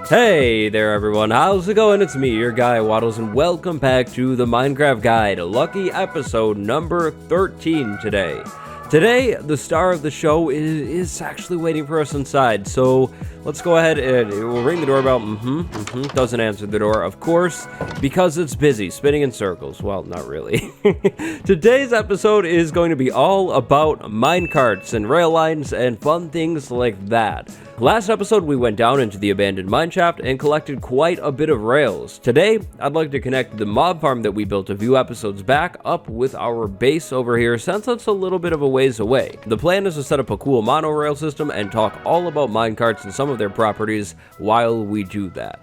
Hey there everyone, how's it going? It's me, your guy Waddles, and welcome back to the Minecraft Guide, lucky episode number 13 today. Today, the star of the show is actually waiting for us inside, so let's go ahead and we'll ring the doorbell. Doesn't answer the door, of course, because it's busy, spinning in circles. Well, not really. Today's episode is going to be all about minecarts and rail lines and fun things like that. Last episode, we went down into the abandoned mineshaft and collected quite a bit of rails. Today, I'd like to connect the mob farm that we built a few episodes back up with our base over here, since it's a little bit of a ways away. The plan is to set up a cool monorail system and talk all about minecarts and some of their properties while we do that.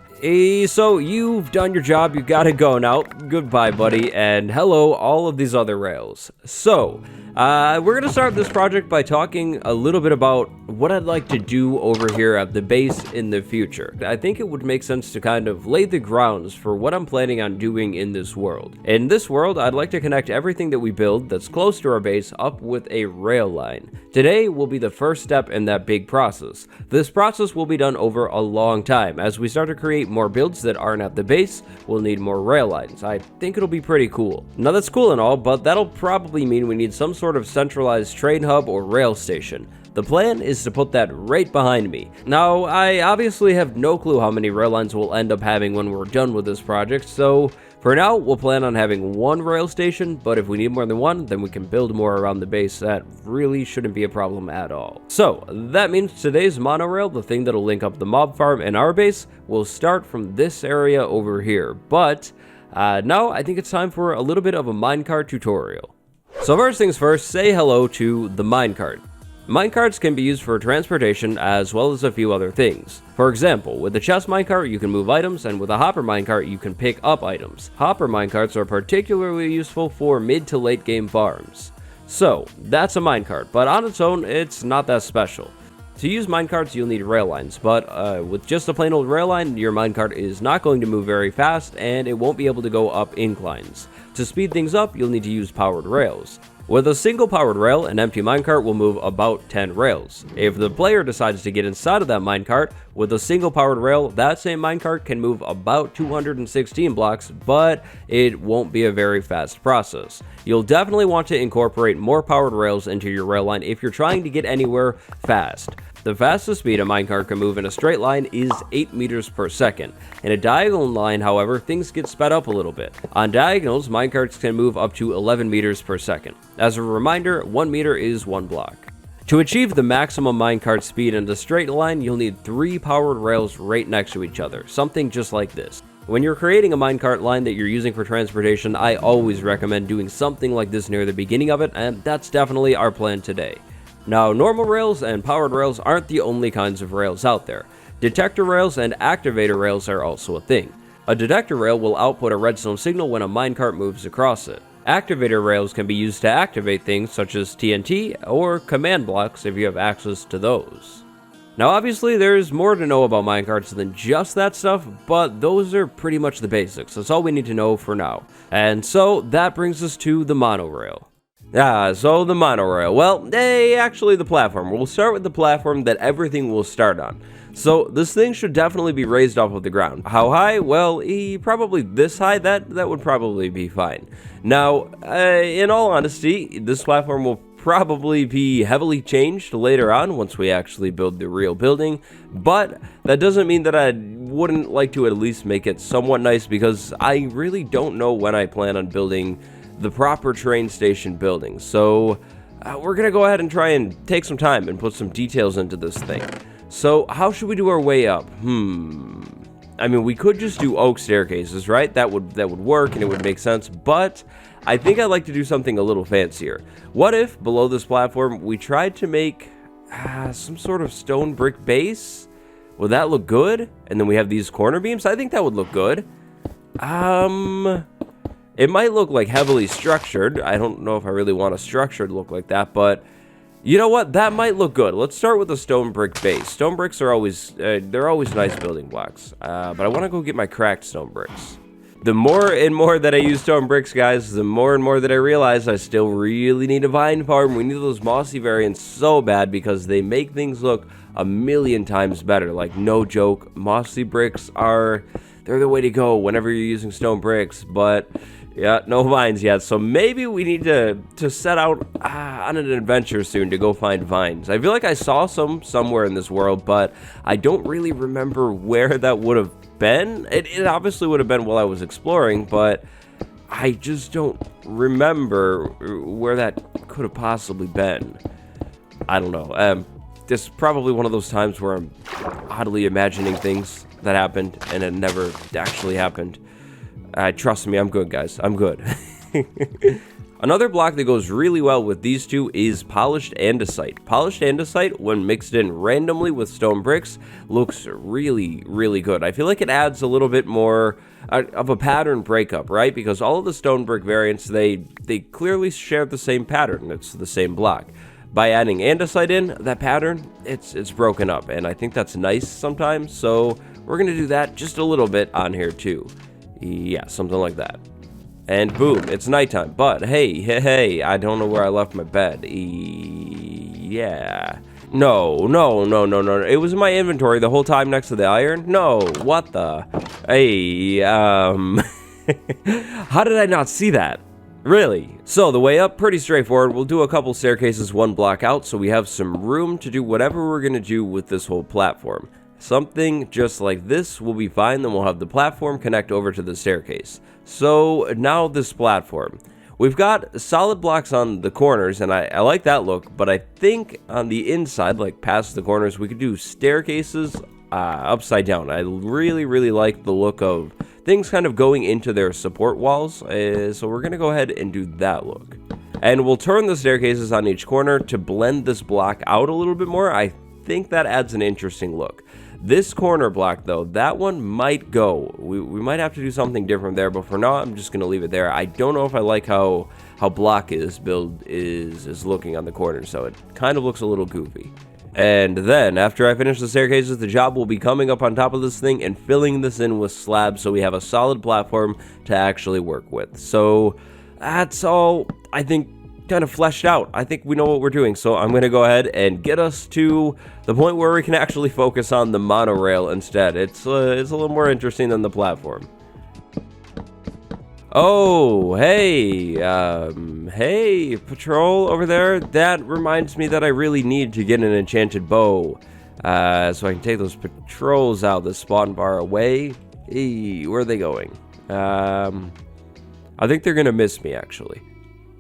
So you've done your job, you gotta go now. Goodbye, buddy, and hello, all of these other rails. So, we're gonna start this project by talking a little bit about what I'd like to do over here at the base in the future. I think it would make sense to kind of lay the grounds for what I'm planning on doing in this world. In this world, I'd like to connect everything that we build that's close to our base up with a rail line. Today will be the first step in that big process. This process will be done over a long time. As we start to create more builds that aren't at the base, we'll need more rail lines. I think it'll be pretty cool. Now that's cool and all, but that'll probably mean we need some sort of centralized train hub or rail station. The plan is to put that right behind me. Now, I obviously have no clue how many rail lines we'll end up having when we're done with this project, so for now, we'll plan on having one rail station, but if we need more than one, then we can build more around the base. That really shouldn't be a problem at all. So, that means today's monorail, the thing that'll link up the mob farm and our base, will start from this area over here. But, now I think it's time for a little bit of a minecart tutorial. So first things first, say hello to the minecart. Minecarts can be used for transportation as well as a few other things. For example, with the chest minecart you can move items, and with a hopper minecart you can pick up items. Hopper minecarts are particularly useful for mid to late game farms. So, that's a minecart, but on its own it's not that special. To use minecarts you'll need rail lines, but with just a plain old rail line, your minecart is not going to move very fast and it won't be able to go up inclines. To speed things up, you'll need to use powered rails. With a single powered rail, an empty minecart will move about 10 rails. If the player decides to get inside of that minecart, with a single powered rail, that same minecart can move about 216 blocks, but it won't be a very fast process. You'll definitely want to incorporate more powered rails into your rail line if you're trying to get anywhere fast. The fastest speed a minecart can move in a straight line is 8 meters per second. In a diagonal line, however, things get sped up a little bit. On diagonals, minecarts can move up to 11 meters per second. As a reminder, 1 meter is 1 block. To achieve the maximum minecart speed in a straight line, you'll need 3 powered rails right next to each other, something just like this. When you're creating a minecart line that you're using for transportation, I always recommend doing something like this near the beginning of it, and that's definitely our plan today. Now, normal rails and powered rails aren't the only kinds of rails out there. Detector rails and activator rails are also a thing. A detector rail will output a redstone signal when a minecart moves across it. Activator rails can be used to activate things such as TNT or command blocks if you have access to those. Now obviously there's more to know about minecarts than just that stuff, but those are pretty much the basics. That's all we need to know for now. And so that brings us to the monorail. So the monorail. Well, actually the platform. We'll start with the platform that everything will start on. So this thing should definitely be raised off of the ground. How high? Well, probably this high. That would probably be fine. Now, in all honesty, this platform will probably be heavily changed later on once we actually build the real building, but that doesn't mean that I wouldn't like to at least make it somewhat nice, because I really don't know when I plan on building the proper train station building. So we're gonna go ahead and try and take some time and put some details into this thing. So how should we do our way up? I mean, we could just do oak staircases, right? That would work and it would make sense, but I think I'd like to do something a little fancier. What if below this platform we tried to make some sort of stone brick base? Would that look good? And then we have these corner beams. I think that would look good. It might look like heavily structured. I don't know if I really want a structured look like that, but you know what? That might look good. Let's start with a stone brick base. Stone bricks are always, they're always nice building blocks. But I want to go get my cracked stone bricks. The more and more that I use stone bricks, guys, the more and more that I realize I still really need a vine farm. We need those mossy variants so bad because they make things look a million times better. Like, no joke, mossy bricks they're the way to go whenever you're using stone bricks. But yeah, no vines yet. So maybe we need to set out on an adventure soon to go find vines. I feel like I saw some somewhere in this world, but I don't really remember where that would have been. It obviously would have been while I was exploring, but I just don't remember where that could have possibly been. I don't know. This is probably one of those times where I'm oddly imagining things that happened and it never actually happened. Trust me, I'm good, guys. I'm good. Another block that goes really well with these two is polished andesite. Polished andesite, when mixed in randomly with stone bricks, looks really, really good. I feel like it adds a little bit more of a pattern breakup, right? Because all of the stone brick variants, they clearly share the same pattern. It's the same block. By adding andesite in, that pattern, it's broken up, and I think that's nice sometimes. So we're gonna do that just a little bit on here too. Yeah, something like that. And boom, it's nighttime. But hey, I don't know where I left my bed. Yeah. No. It was in my inventory the whole time next to the iron. No, what the? Hey, how did I not see that? Really? So the way up, pretty straightforward. We'll do a couple staircases one block out so we have some room to do whatever we're gonna do with this whole platform. Something just like this will be fine, then we'll have the platform connect over to the staircase. So now this platform. We've got solid blocks on the corners, and I like that look, but I think on the inside, like past the corners, we could do staircases upside down. I really like the look of things kind of going into their support walls, so we're going to go ahead and do that look. And we'll turn the staircases on each corner to blend this block out a little bit more. I think that adds an interesting look. This corner block, though, that one might go. We might have to do something different there, but for now, I'm just going to leave it there. I don't know if I like how block is build is looking on the corner, so it kind of looks a little goofy. And then, after I finish the staircases, the job will be coming up on top of this thing and filling this in with slabs so we have a solid platform to actually work with. So, that's all, I think, kind of fleshed out. I think we know what we're doing, so I'm going to go ahead and get us to the point where we can actually focus on the monorail instead. It's a little more interesting than the platform. Oh, hey, hey, patrol over there. That reminds me that I really need to get an enchanted bow, so I can take those patrols out of the spawn bar away. Hey, where are they going? I think they're gonna miss me, actually.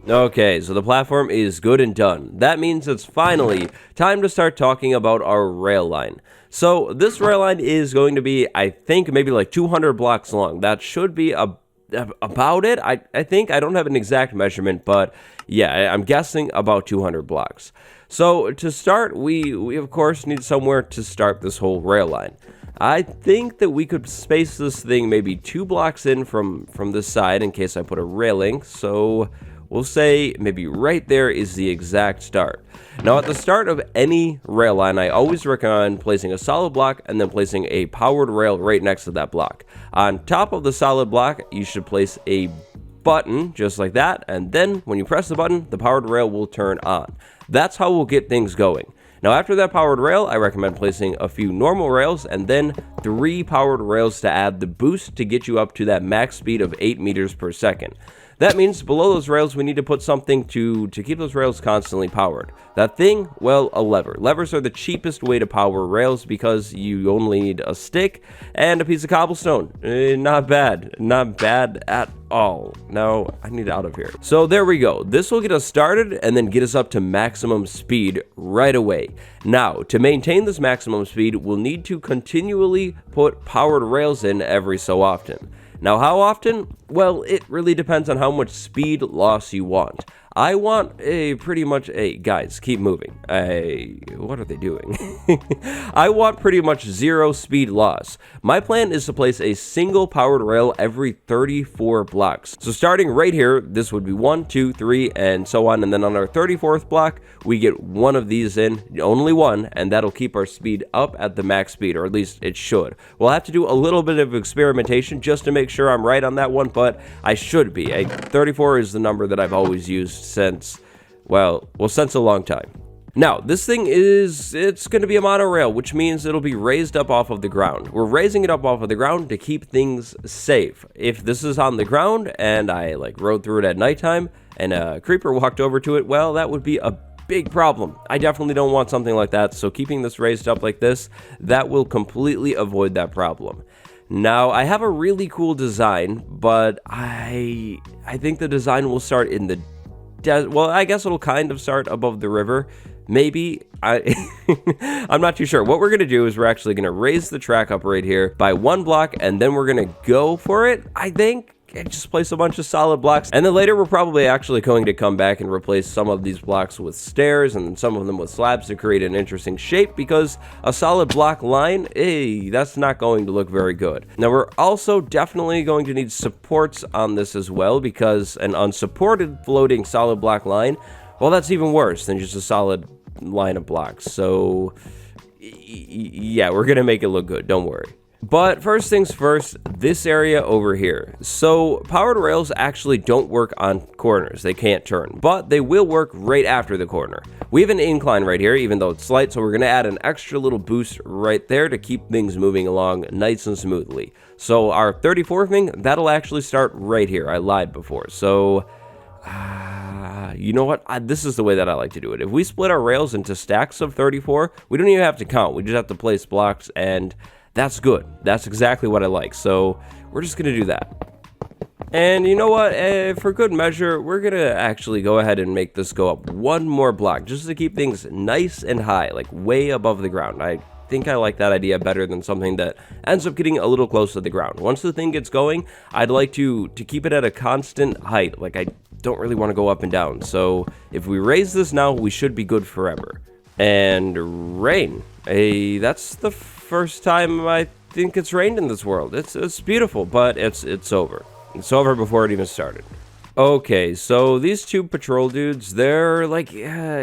Okay, so the platform is good and done. That means it's finally time to start talking about our rail line. So this rail line is going to be, I think, maybe like 200 blocks long. That should be about it. I think. I don't have an exact measurement, but yeah, I'm guessing about 200 blocks. So to start, we of course need somewhere to start this whole rail line. I think that we could space this thing maybe 2 blocks in from this side in case I put a railing. So we'll say maybe right there is the exact start. Now at the start of any rail line, I always recommend placing a solid block and then placing a powered rail right next to that block. On top of the solid block, you should place a button just like that, and then when you press the button, the powered rail will turn on. That's how we'll get things going. Now after that powered rail, I recommend placing a few normal rails and then 3 powered rails to add the boost to get you up to that max speed of 8 meters per second. That means below those rails, we need to put something to keep those rails constantly powered. That thing, well, a lever. Levers are the cheapest way to power rails because you only need a stick and a piece of cobblestone. Not bad. Not bad at all. Now, I need out of here. So there we go. This will get us started and then get us up to maximum speed right away. Now, to maintain this maximum speed, we'll need to continually put powered rails in every so often. Now, how often? Well, it really depends on how much speed loss you want. I want a pretty much a guys, keep moving. What are they doing? I want pretty much 0 speed loss. My plan is to place a single powered rail every 34 blocks. So starting right here, this would be 1, 2, 3, and so on. And then on our 34th block, we get one of these in, only one, and that'll keep our speed up at the max speed, or at least it should. We'll have to do a little bit of experimentation just to make sure I'm right on that one, but I should be. 34 is the number that I've always used since, well, since a long time. Now, this thing it's going to be a monorail, which means it'll be raised up off of the ground. We're raising it up off of the ground to keep things safe. If this is on the ground and I rode through it at nighttime and a creeper walked over to it, well, that would be a big problem. I definitely don't want something like that, so keeping this raised up like this, that will completely avoid that problem. Now, I have a really cool design, but I think the design will start in the well, I guess it'll kind of start above the river. Maybe. I'm not too sure. What we're going to do is we're actually going to raise the track up right here by 1 block, and then we're going to go for it, I think. And just place a bunch of solid blocks, and then later we're probably actually going to come back and replace some of these blocks with stairs and some of them with slabs to create an interesting shape, because a solid block line, that's not going to look very good. Now, we're also definitely going to need supports on this as well, because an unsupported floating solid block line, well, that's even worse than just a solid line of blocks. So yeah, we're gonna make it look good, don't worry. But first things first, this area over here. So powered rails actually don't work on corners. They can't turn, but they will work right after the corner. We have an incline right here, even though it's slight, so we're going to add an extra little boost right there to keep things moving along nice and smoothly. So our 34 thing, that'll actually start right here. I lied before. So you know what? This is the way that I like to do it. If we split our rails into stacks of 34, we don't even have to count. We just have to place blocks, and that's good. That's exactly what I like. So we're just going to do that. And you know what? For good measure, we're going to actually go ahead and make this go up 1 more block just to keep things nice and high, like way above the ground. I think I like that idea better than something that ends up getting a little close to the ground. Once the thing gets going, I'd like to keep it at a constant height. Like, I don't really want to go up and down. So if we raise this now, we should be good forever. And rain. That's the first time I think it's rained in this world. It's beautiful, but it's over. It's over before it even started. Okay, so these 2 patrol dudes, they're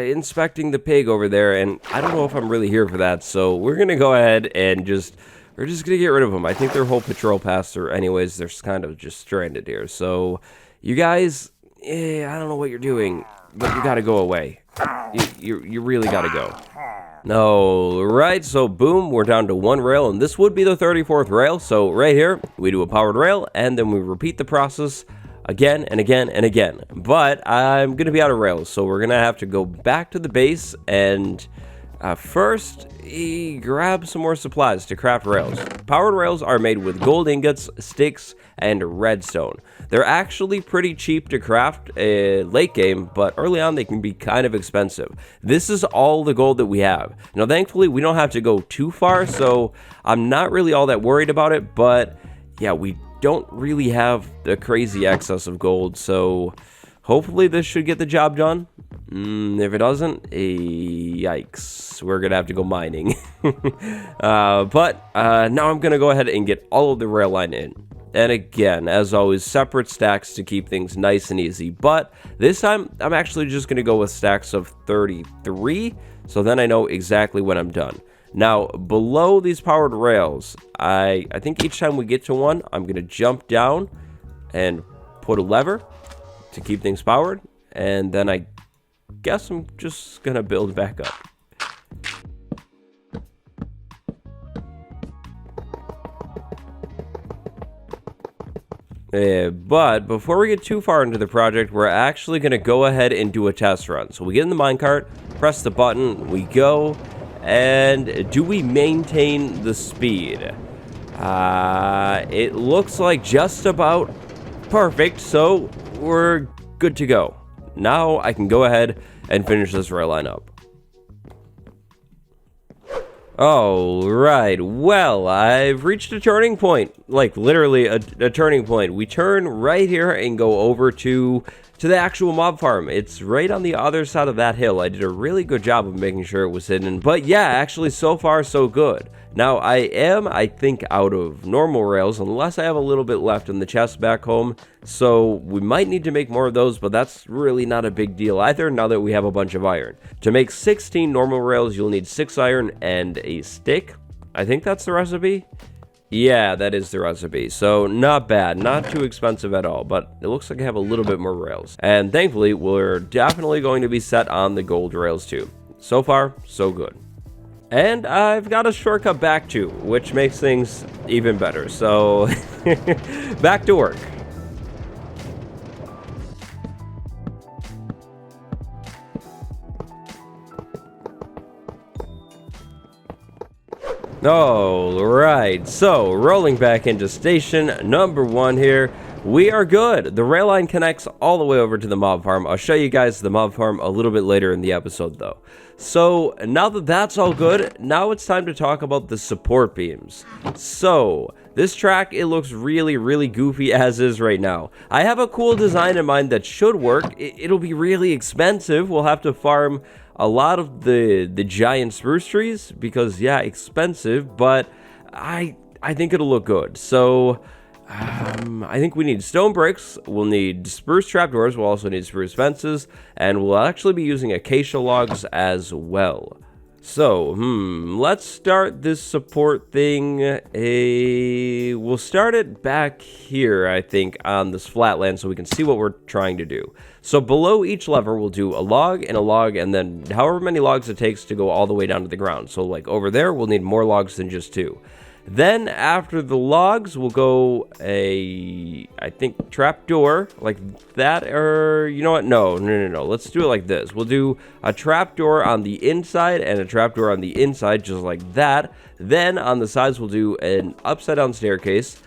inspecting the pig over there, and I don't know if I'm really here for that, so we're gonna go ahead and we're just gonna get rid of them. I think their whole patrol passed through anyways. They're kind of just stranded here. So you guys, I don't know what you're doing, but you gotta go away. You really gotta go. No, right, so boom, we're down to 1 rail, and this would be the 34th rail. So right here, we do a powered rail, and then we repeat the process again and again and again. But I'm going to be out of rails, so we're going to have to go back to the base and first grab some more supplies to craft rails. Powered rails are made with gold ingots, sticks, and redstone. They're actually pretty cheap to craft late game, but early on they can be kind of expensive. This is all the gold that we have. Now, thankfully, we don't have to go too far, so I'm not really all that worried about it, but yeah, we don't really have the crazy excess of gold, so hopefully this should get the job done. If it doesn't, yikes, we're gonna have to go mining. But now I'm gonna go ahead and get all of the rail line in. And again, as always, separate stacks to keep things nice and easy. But this time, I'm actually just gonna go with stacks of 33, so then I know exactly when I'm done. Now, below these powered rails, I think each time we get to one, I'm going to jump down and put a lever to keep things powered. And then I guess I'm just going to build back up. But before we get too far into the project, we're actually going to go ahead and do a test run. So we get in the minecart, press the button, we go. And do we maintain the speed? It looks like just about perfect, so we're good to go. Now I can go ahead and finish this rail line up. Alright, well, I've reached a turning point. like literally a turning point. We turn right here and go over to the actual mob farm. It's right on the other side of that hill. I did a really good job of making sure it was hidden. But yeah, actually so far so good. Now I think, out of normal rails, unless I have a little bit left in the chest back home. So we might need to make more of those, but that's really not a big deal either now that we have a bunch of iron. To make 16 normal rails, you'll need 6 iron and a stick. I think that's the recipe. Yeah, that is the recipe. So not bad, not too expensive at all, but it looks like I have a little bit more rails. And thankfully, we're definitely going to be set on the gold rails too. So far, so good. And I've got a shortcut back too, which makes things even better. So back to work. Alright, so rolling back into station number 1 here. We are good. The rail line connects all the way over to the mob farm. I'll show you guys the mob farm a little bit later in the episode though. So now that that's all good, now it's time to talk about the support beams. So this track, it looks really goofy as is right now. I have a cool design in mind that should work. It'll be really expensive. We'll have to farm a lot of the giant spruce trees because, yeah, expensive, but I think it'll look good. So I think we need stone bricks, we'll need spruce trapdoors, we'll also need spruce fences, and we'll actually be using acacia logs as well. So, let's start this support thing. We'll start it back here, I think, on this flatland so we can see what we're trying to do. So below each lever, we'll do a log, and then however many logs it takes to go all the way down to the ground. So like over there, we'll need more logs than just 2. Then after the logs, we'll go I think, trapdoor like that, or you know what? No. Let's do it like this. We'll do a trapdoor on the inside and a trapdoor on the inside, just like that. Then on the sides, we'll do an upside down staircase,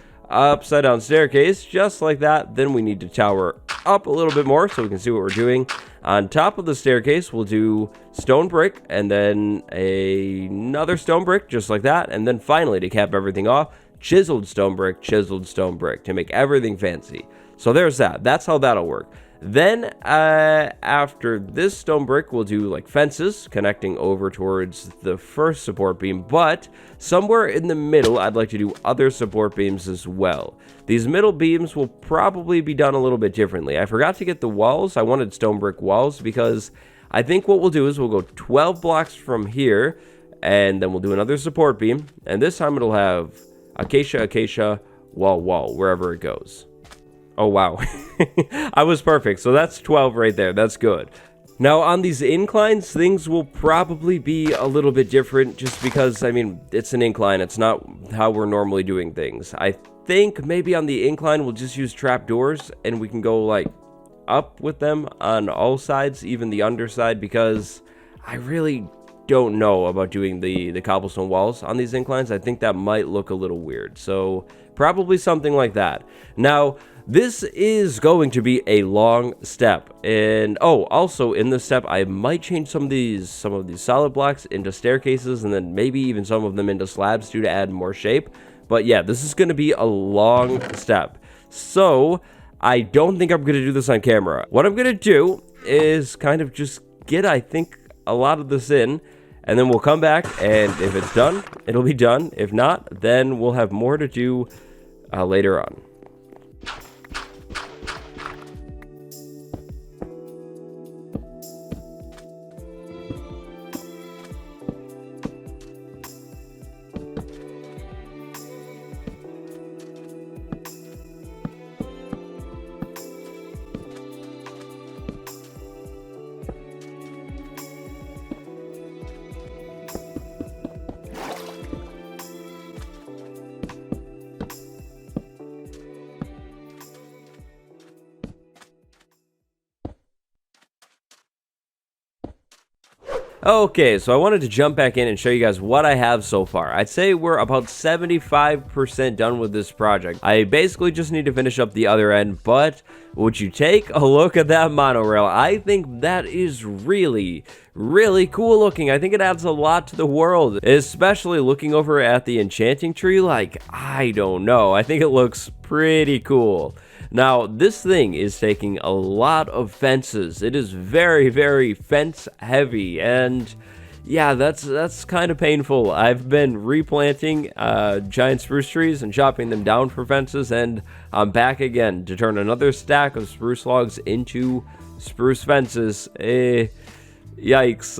just like that. Then we need to tower up a little bit more so we can see what we're doing. On top of the staircase, we'll do stone brick, and then another stone brick, just like that. And then finally, to cap everything off, chiseled stone brick to make everything fancy. So there's that. That's how that'll work. Then after this stone brick, we'll do like fences connecting over towards the first support beam, but somewhere in the middle, I'd like to do other support beams as well. These middle beams will probably be done a little bit differently. I forgot to get the walls. I wanted stone brick walls because I think what we'll do is we'll go 12 blocks from here, and then we'll do another support beam, and this time it'll have acacia, wall, wherever it goes. Oh, wow. I was perfect. So that's 12 right there. That's good. Now, on these inclines, things will probably be a little bit different just because, I mean, it's an incline. It's not how we're normally doing things. I think maybe on the incline, we'll just use trapdoors and we can go, like, up with them on all sides, even the underside, because I really don't know about doing the cobblestone walls on these inclines. I think that might look a little weird. So probably something like that. Now, this is going to be a long step, and also in this step I might change some of these solid blocks into staircases, and then maybe even some of them into slabs to add more shape. But yeah, this is going to be a long step, so I don't think I'm going to do this on camera. What I'm going to do is kind of just get, I think, a lot of this in, and then we'll come back, and if it's done, it'll be done. If not, then we'll have more to do later on. Okay, so I wanted to jump back in and show you guys what I have so far. I'd say we're about 75% done with this project. I basically just need to finish up the other end, but would you take a look at that monorail? I think that is really, really cool looking. I think it adds a lot to the world, especially looking over at the enchanting tree. Like, I don't know. I think it looks pretty cool. Now, this thing is taking a lot of fences. It is very, very fence heavy, and yeah, that's kind of painful. I've been replanting giant spruce trees and chopping them down for fences, and I'm back again to turn another stack of spruce logs into spruce fences. Yikes.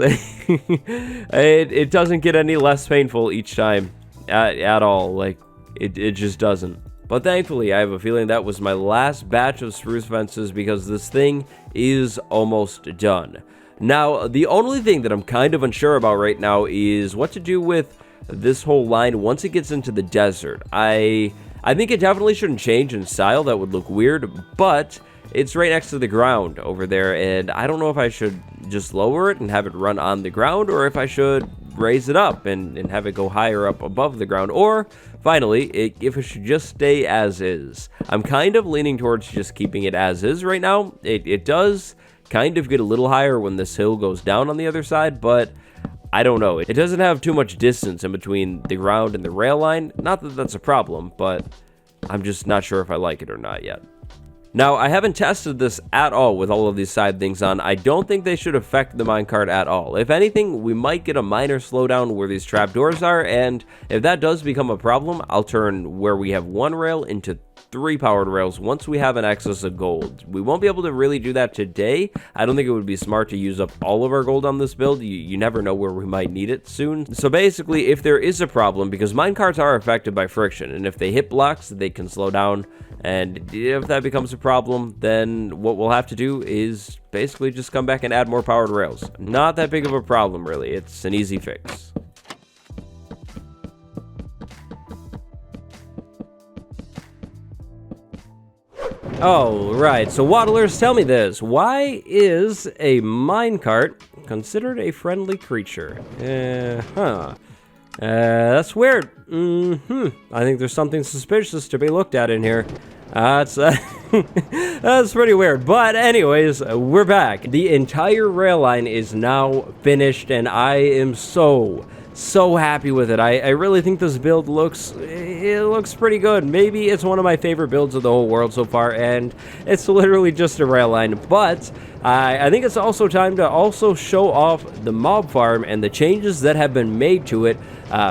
It doesn't get any less painful each time at all. Like, it just doesn't. But thankfully, I have a feeling that was my last batch of spruce fences because this thing is almost done. Now, the only thing that I'm kind of unsure about right now is what to do with this whole line once it gets into the desert. I think it definitely shouldn't change in style. That would look weird, but it's right next to the ground over there, and I don't know if I should just lower it and have it run on the ground, or if I should raise it up and have it go higher up above the ground, or finally, if it should just stay as is. I'm kind of leaning towards just keeping it as is right now. It does kind of get a little higher when this hill goes down on the other side, but I don't know. It doesn't have too much distance in between the ground and the rail line. Not that that's a problem, but I'm just not sure if I like it or not yet. Now, I haven't tested this at all with all of these side things on. I don't think they should affect the minecart at all. If anything, we might get a minor slowdown where these trapdoors are, and if that does become a problem, I'll turn where we have one rail into 3 powered rails once we have an excess of gold. We won't be able to really do that today. I don't think it would be smart to use up all of our gold on this build. You never know where we might need it soon. So basically, if there is a problem, because minecarts are affected by friction, and if they hit blocks, they can slow down. And if that becomes a problem, then what we'll have to do is basically just come back and add more powered rails. Not that big of a problem, really. It's an easy fix. Oh, right. So, Waddlers, tell me this. Why is a minecart considered a friendly creature? That's weird. I think there's something suspicious to be looked at in here. That's pretty weird. But anyways, we're back. The entire rail line is now finished, and I am so happy with it. I really think this build looks pretty good. Maybe it's one of my favorite builds of the whole world so far, and it's literally just a rail line. But I think it's also time to also show off the mob farm and the changes that have been made to it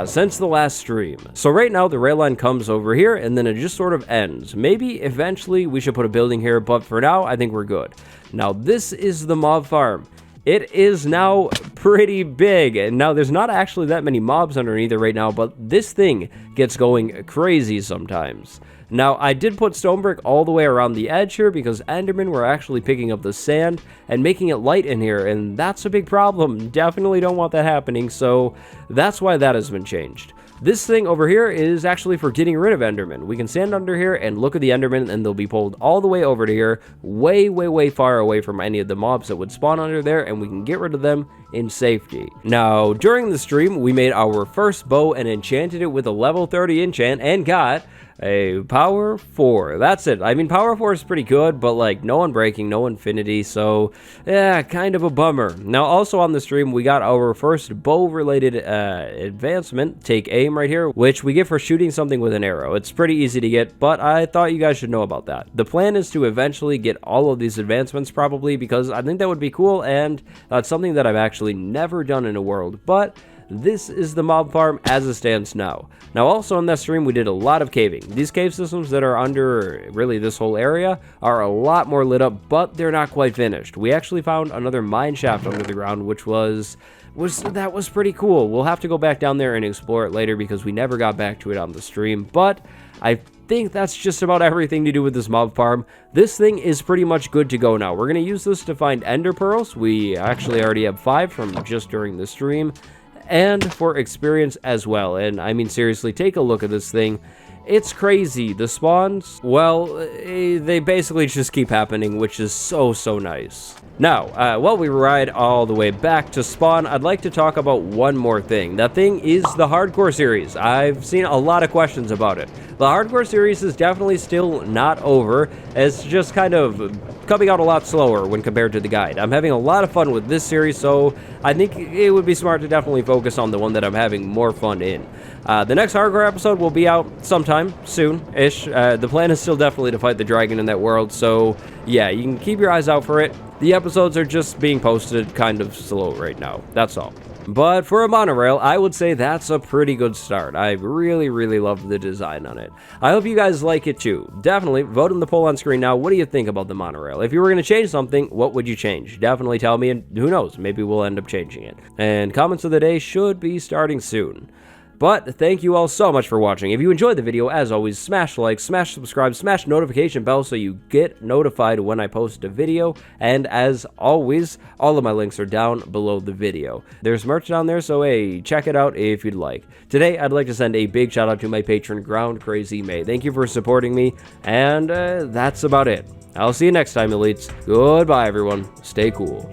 since the last stream. So right now the rail line comes over here and then it just sort of ends. Maybe eventually we should put a building here, but for now I think we're good. Now this is the mob farm. It is now pretty big, and now there's not actually that many mobs underneath it right now, but this thing gets going crazy sometimes. Now, I did put stone brick all the way around the edge here because Endermen were actually picking up the sand and making it light in here, and that's a big problem. Definitely don't want that happening, so that's why that has been changed. This thing over here is actually for getting rid of Endermen. We can stand under here and look at the Endermen, and they'll be pulled all the way over to here, way far away from any of the mobs that would spawn under there, and we can get rid of them in safety. Now, during the stream, we made our first bow and enchanted it with a level 30 enchant and got a power 4. That's it. I mean, power 4 is pretty good, but like no unbreaking, no infinity, so yeah, kind of a bummer. Now, also on the stream, we got our first bow related advancement, take aim right here, which we get for shooting something with an arrow. It's pretty easy to get, but I thought you guys should know about that. The plan is to eventually get all of these advancements probably, because I think that would be cool, and that's something that I've actually never done in a world, but this is the mob farm as it stands now. Now, also on that stream, we did a lot of caving. These cave systems that are under really this whole area are a lot more lit up, but they're not quite finished. We actually found another mine shaft under the ground, which was pretty cool. We'll have to go back down there and explore it later because we never got back to it on the stream, but I think that's just about everything to do with this mob farm. This thing is pretty much good to go now. We're going to use this to find ender pearls. We actually already have 5 from just during the stream, and for experience as well. And I mean, seriously, take a look at this thing. It's crazy. The spawns, well, they basically just keep happening, which is so nice. Now, while we ride all the way back to spawn, I'd like to talk about one more thing. That thing is the hardcore series. I've seen a lot of questions about it. The hardcore series is definitely still not over. It's just kind of coming out a lot slower when compared to the guide. I'm having a lot of fun with this series, so I think it would be smart to definitely focus on the one that I'm having more fun in. The next hardcore episode will be out sometime soon-ish. The plan is still definitely to fight the dragon in that world, so yeah, you can keep your eyes out for it. The episodes are just being posted kind of slow right now, that's all. But for a monorail, I would say that's a pretty good start. I really love the design on it. I hope you guys like it too. Definitely vote in the poll on screen now. What do you think about the monorail? If you were going to change something, what would you change? Definitely tell me, and who knows, maybe we'll end up changing it. And comments of the day should be starting soon. But thank you all so much for watching. If you enjoyed the video, as always, smash like, smash subscribe, smash notification bell so you get notified when I post a video. And as always, all of my links are down below the video. There's merch down there, so hey, check it out if you'd like. Today, I'd like to send a big shout out to my patron, Ground Crazy May. Thank you for supporting me, and that's about it. I'll see you next time, elites. Goodbye, everyone. Stay cool.